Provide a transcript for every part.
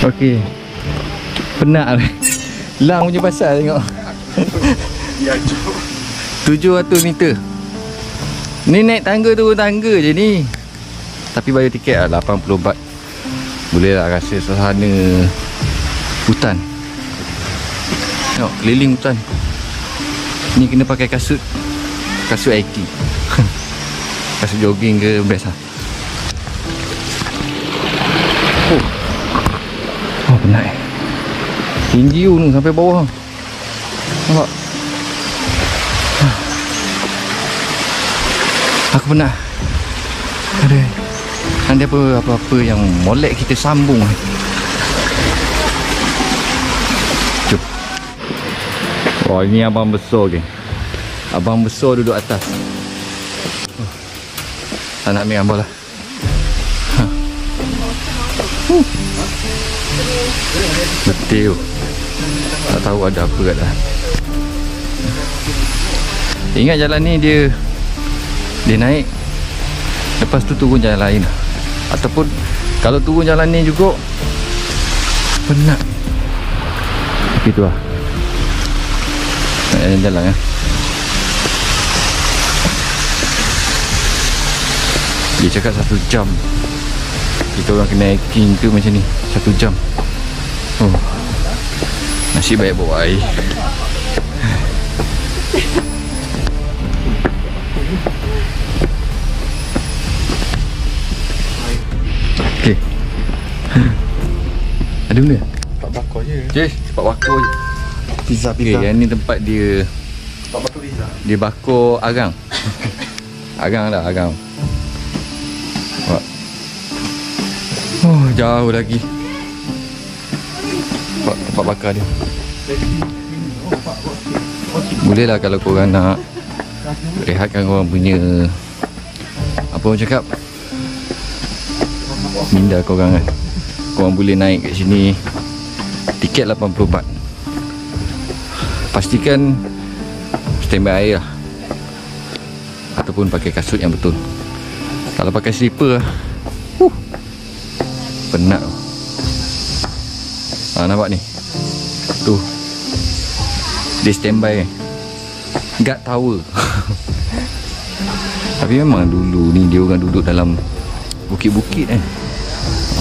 Okey. Penat lah. Lang punya pasal tengok. 700 meter. Ni naik tangga turun tangga je ni. Tapi bayar tiket lah 80 baht. Boleh lah rasa suasana hutan. Tengok keliling hutan. Ni kena pakai kasut IT. Kasut jogging ke best lah. Oh penat eh. Tinggi tu sampai bawah. Nampak? Aku penat. Ada. Nanti apa-apa yang molek kita sambung. Jom. Wah, ini abang besar ke. Abang besar duduk atas. Tak nak ambil gambar lah. Betul. Tak tahu ada apa kat dalam. Ingat jalan ni dia naik, lepas tu turun jalan lain lah. Ataupun kalau turun jalan ni juga penat. Tapi tu lah jalan lah. Dia cakap 1 jam. Kita orang kena hiking ke macam ni 1 jam. Oh, nasib baik bawa air. Okay. Ada benda? Tempat bakar je. Tempat bakar je. Pizza. Okay, yang ni tempat dia. Tempat bakar pizza. Dia bakar arang. Arang dah, arang. Oh, jauh lagi. Tempat bakar dia. Boleh lah kalau korang nak rehatkan korang punya, apa orang cakap, minda korang kan. Korang boleh naik kat sini. Tiket 80 baht. Pastikan standby air lah. Ataupun pakai kasut yang betul. Kalau pakai slipper penat. Nampak ni. Tu. Dia standby guard tower. Tapi memang dulu ni dia orang duduk dalam bukit-bukit kan.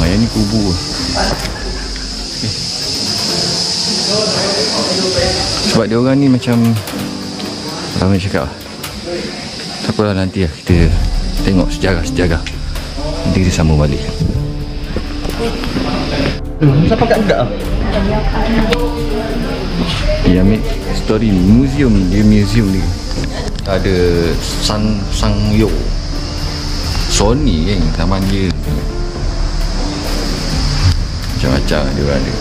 Yang ni kubur. Sebab dia orang ni macam, apa nak cakap, tak apalah, nanti lah kita tengok sejarah-sejarah. Nanti kita sambung balik. Siapa kat budak lah? Dia ambil story museum ni. Dia museum ni ada Sangyo, Sony kan taman dia. Macam-macam dia orang ada.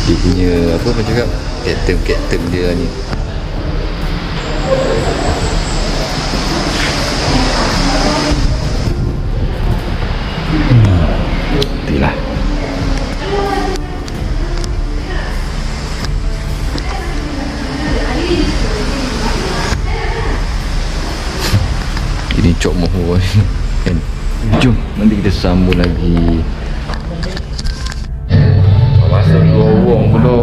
Dia punya apa cakap, captain dia ni. Itulah. Ini Cok Moho kan. Jom nanti kita sambung lagi. Masuk lorong pula.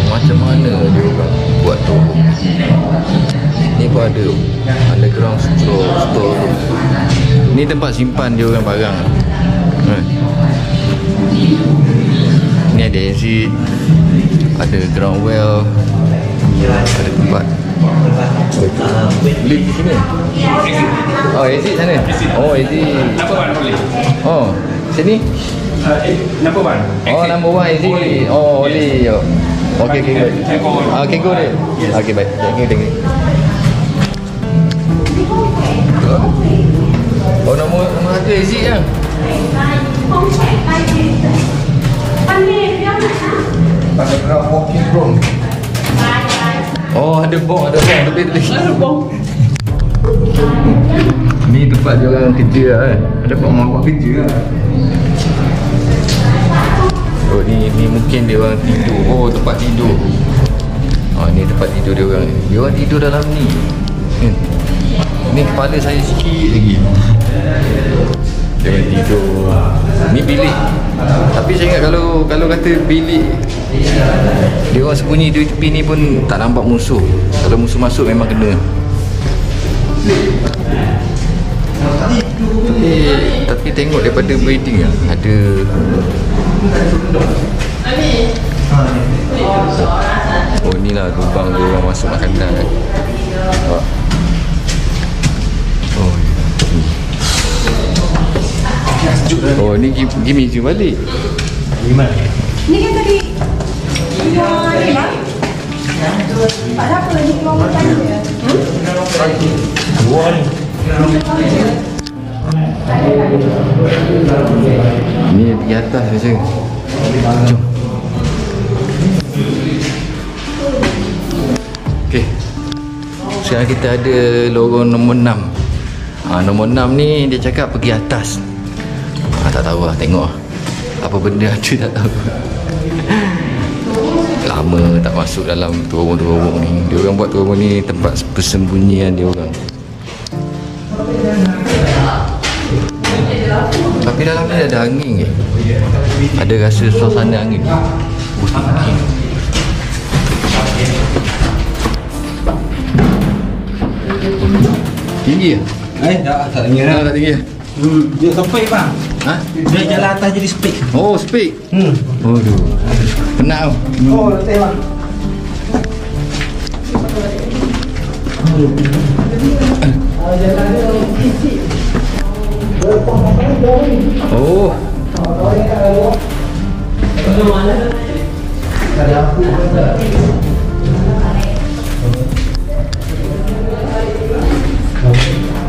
Macam mana dia orang buat tu? Ni pun ada underground store. Ni tempat simpan dia orang barang. Ni ada exit, ada ground well, ada tempat lift di sini. Oh, exit sana. Oh, exit. Oh, sini. Number 1. Oh, number 1 exit. Oh, boleh. Okay, good. Okay, go there. Okay, baik. Thank you. Oh, nombor 1 exit kan? Underground walking room. Oh, ada bong. Lebih. Ada bong. Ni tempat dia orang kerja lah kan. Ada mak kerja lah. Oh, ni mungkin dia orang tidur. Oh, tempat tidur. Ni tempat tidur dia orang. Dia orang tidur dalam ni. Ni kepala saya sikit lagi. Dia orang tidur. Ni bilik. Tapi saya ingat kalau kata bilik dia orang sembunyi di tepi ni pun tak nampak musuh. Kalau musuh masuk memang kena. Tapi tengok daripada building lah, ada oh ni lah lubang dia orang masuk makanan. Oh ni Gimi balik. Ni kan tadi Iwan ni lah. Tak ada apa lagi Iwan makan dia. Ni di atas saja. Jom. Okey. Sekarang kita ada lorong nombor 6. Nombor 6 ni dia cakap pergi atas. Tak tahu lah, tengok apa benda ada tak tahu. Lama tak masuk dalam terowong-terowong ni. Dia orang buat terowong ni tempat persembunyian dia orang. Tapi dalam ni ada angin ke? Ada rasa suasana angin. Tinggi ke? Tak tinggi dah. Tak tinggi ke? Dia sampai bang. Ha? Dia jalan atas jadi speak. Oh, speak. Aduh. Penat tau. Oh, letih bang. Oh.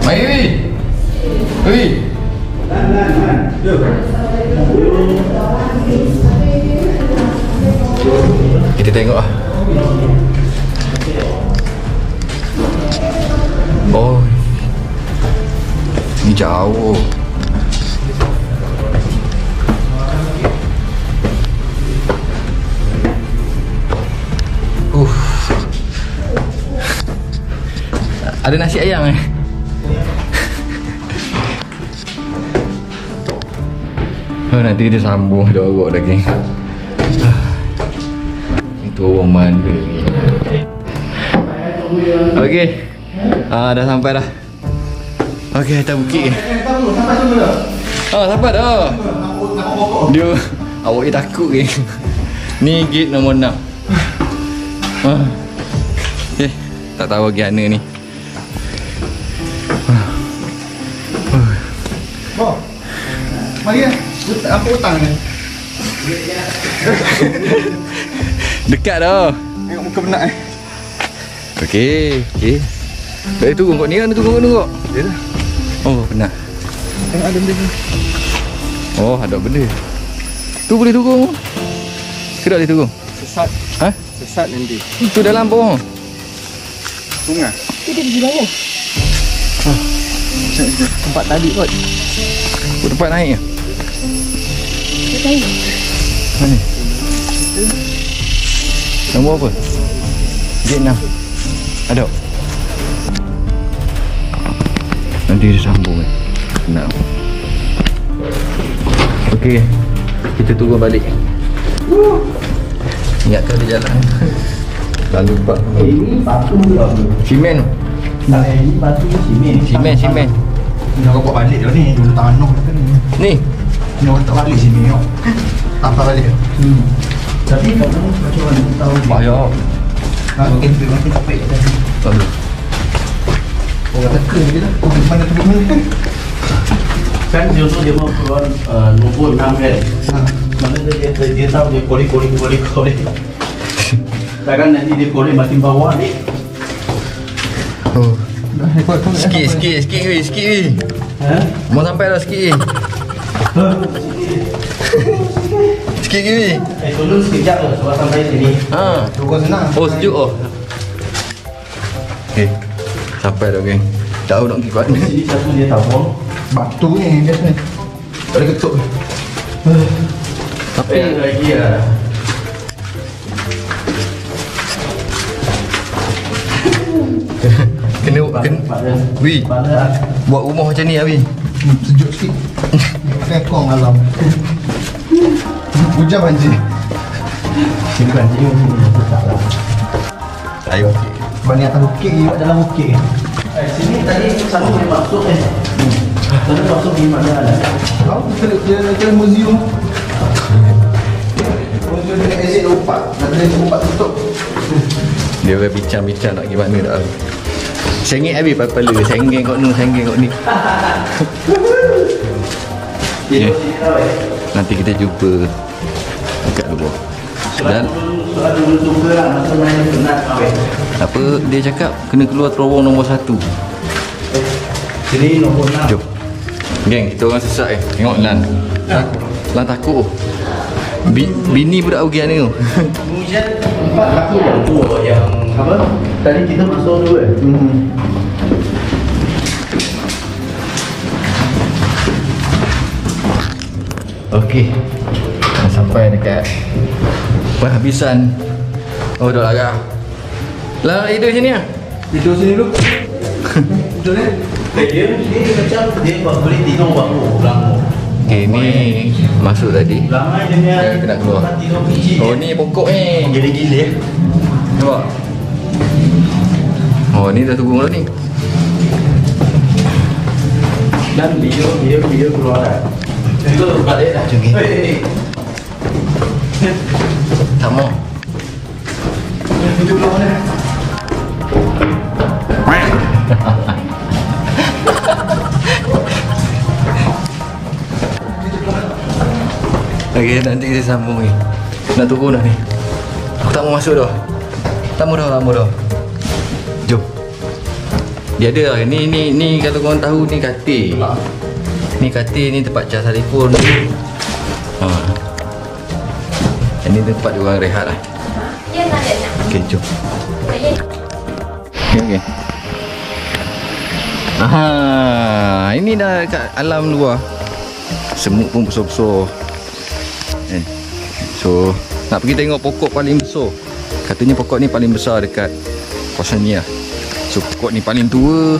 Mai Wi. Wi. Kita tengok lah. Oh, ni jauh. Ada nasi ayam nanti dia sambung dorok lagi. Itu orang mana ni. Okey. Dah sampai dah. Okey, atas bukit. Sampai dah. Dia awak ni takut ke? Ni gate nombor 6. Okay. Tak tahu lagi mana ni. Oh. Mari ya. Apa hutang ni? Dekat dah. Tengok muka penat Okey. Dah turun kau ni kan, tunggu. Dia dah. Oh, penat. Tengok ada benda ni. Oh, ada benda. Tu boleh turun. Ke tak boleh turun? Sesat. Ha? Sesat nanti. Tu dalam pohon. Sungai. Dia pergi mana? Tempat tadi kot. Tempat naik ke? Tak tahu. Mana? Nombor apa? Gate 6. Ada? Nanti dia sambung kan? Nak. Okey. Kita turun balik. Ingatkan dia jalan. Lalu lupa. Ini batu ke apa? Simen. Tak, ini batu simen. Simen. Ni orang buat balik dah ni. Dia letak tanah ke ni. Ni. Ni orang letak balik sini tengok. Tampar balik. Tapi kamu macam mana tahu dia? Payah. Makin capek kat tadi. Aduh. Orang teka je dah. Mana turun mana? Kan dia tu dia mau keluar nombor 6 kan. Mana dia tahu dia korek. Takkan nanti dia korek makin bawah ni. Oh. Dah rekod tu. Sikit weh. Ha? Mau sampai dah sikit. Sikit weh. Turun sekejap lah sebab sampai sini. Ha. Turun senang. Oh, sejuk oh. Okey. Sampai dah geng. Tahu nak pergi kuat ni. Sini satu dia tabung. Batu ni biasa ni. Tak boleh ketuk. Tapi Lagi lah. Wih, buat rumah macam ni Abi. Sejuk sikit. Rekong alam. Hujan banjir. Sini banjir ni tak lah. Ayo. Banyak atas bukit ni, dalam bukit. Sini tadi satu dia masuk Tadi masuk di mana lah? Kau ke museum. Museum dengan exit 4. Dah exit 4 tutup. Dia bincang-bincang nak pergi mana dah. Sengit Abi pala, senggeng kat ni, senggeng kat ni. Okay. Nanti kita jumpa dekat luar. Dan dulu suka lah masa main penat. apa dia cakap kena keluar terowong nombor 1. Sini nombor 6. Jom. Geng, kita orang sesak Tengok Lan. Lan takut. Bini budak ugian ni tu. Hujan 4 aku yang tua yang apa? Tadi kita masuk dulu Okey. Dah sampai dekat penghabisan. Oh, dah agak. Lah, tidur sini ah. Tidur sini dulu. Betul ni? Dia macam dia boleh tidur baru pulang. Okey, ni masuk tadi. Ramai dia Kita nak keluar. tidur biji. Oh, ni pokok ni. Gila-gila. Nampak? Oh, ni dah turun dah ni. Dan video keluar dah. Itu balik dah. Jom, tak mau. Tidur keluar mana? Okey, nanti kita sambung ni. Nak turun dah ni. Aku tak mau masuk dah. Tak mau dah. Jom. Dia ada lah. Ni kalau korang tahu ni katil. Ni katil, ni tempat cas telefon. Ha. Ini tempat diorang rehat lah. Okey, jom. Okey. Aha, ini dah kat alam luar. Semut pun besar-besar. So, nak pergi tengok pokok paling besar. Katanya pokok ni paling besar dekat kawasan ni lah. So, pokok ni paling tua.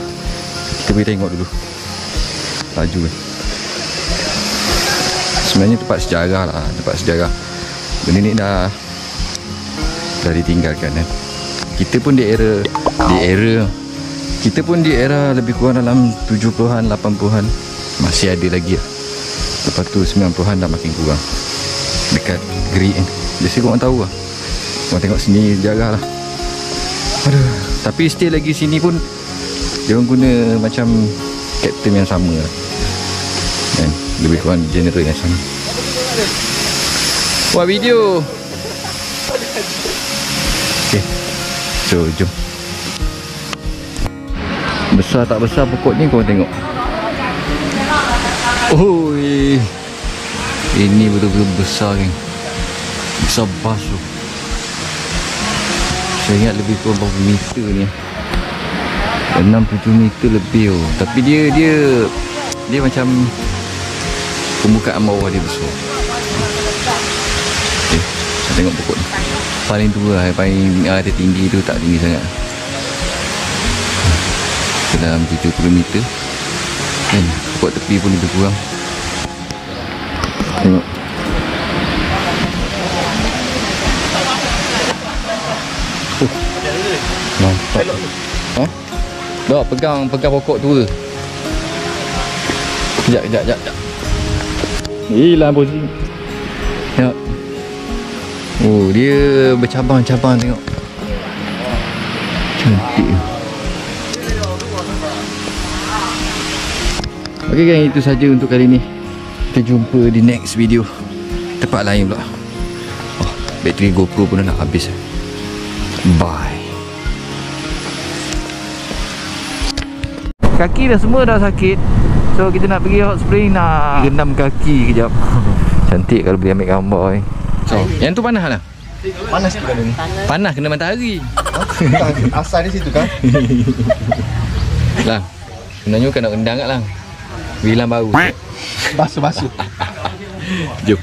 Kita pergi tengok dulu. Laju kan. Sebenarnya tempat sejarah lah. Tempat sejarah. Benda ni dah ditinggalkan kan. Kita pun di era lebih kurang dalam 70-an, 80-an masih ada lagi lah. Lepas tu 90-an dah makin kurang. Dekat Gerik kan. Biasa korang tahu lah. Korang tengok sini sejarah lah. Aduh. Tapi still lagi sini pun dia orang guna macam kapten yang sama lah. Kan? Lebih kurang general yang sama. Buat video. Okay. So, jom. Besar tak besar pokok ni korang tengok. Oi. Ini betul-betul besar kan. Besar basuh. Saya ingat lebih kurang berapa meter ni. 6-7 meter lebih oh. Tapi dia macam pembukaan bawah dia besar. Okay, saya tengok pokok ni. Paling tua lah, paling tertinggi tu tak tinggi sangat. Dalam 70 meter. Kan, pokok tepi pun lebih kurang. Tengok. Nampak. Ha? Dah pegang pokok tua. Sekejap. Hilang posisi. Tengok. Oh, dia bercabang-cabang tengok. Cantik. Okey gang, itu saja untuk kali ni. Kita jumpa di next video. Tempat lain pula. Oh, bateri GoPro pun dah nak habis. Bye. Kaki dah semua dah sakit. So kita nak pergi hot spring, nak rendam kaki kejap. Cantik kalau boleh ambil gambar ni. So, yang tu panas lah. Panas tu kan ni. Panas kena matahari. Asal di situ kan? Lang, sebenarnya kan nak rendang kat Lang. Bilang baru. Basuh. Jom.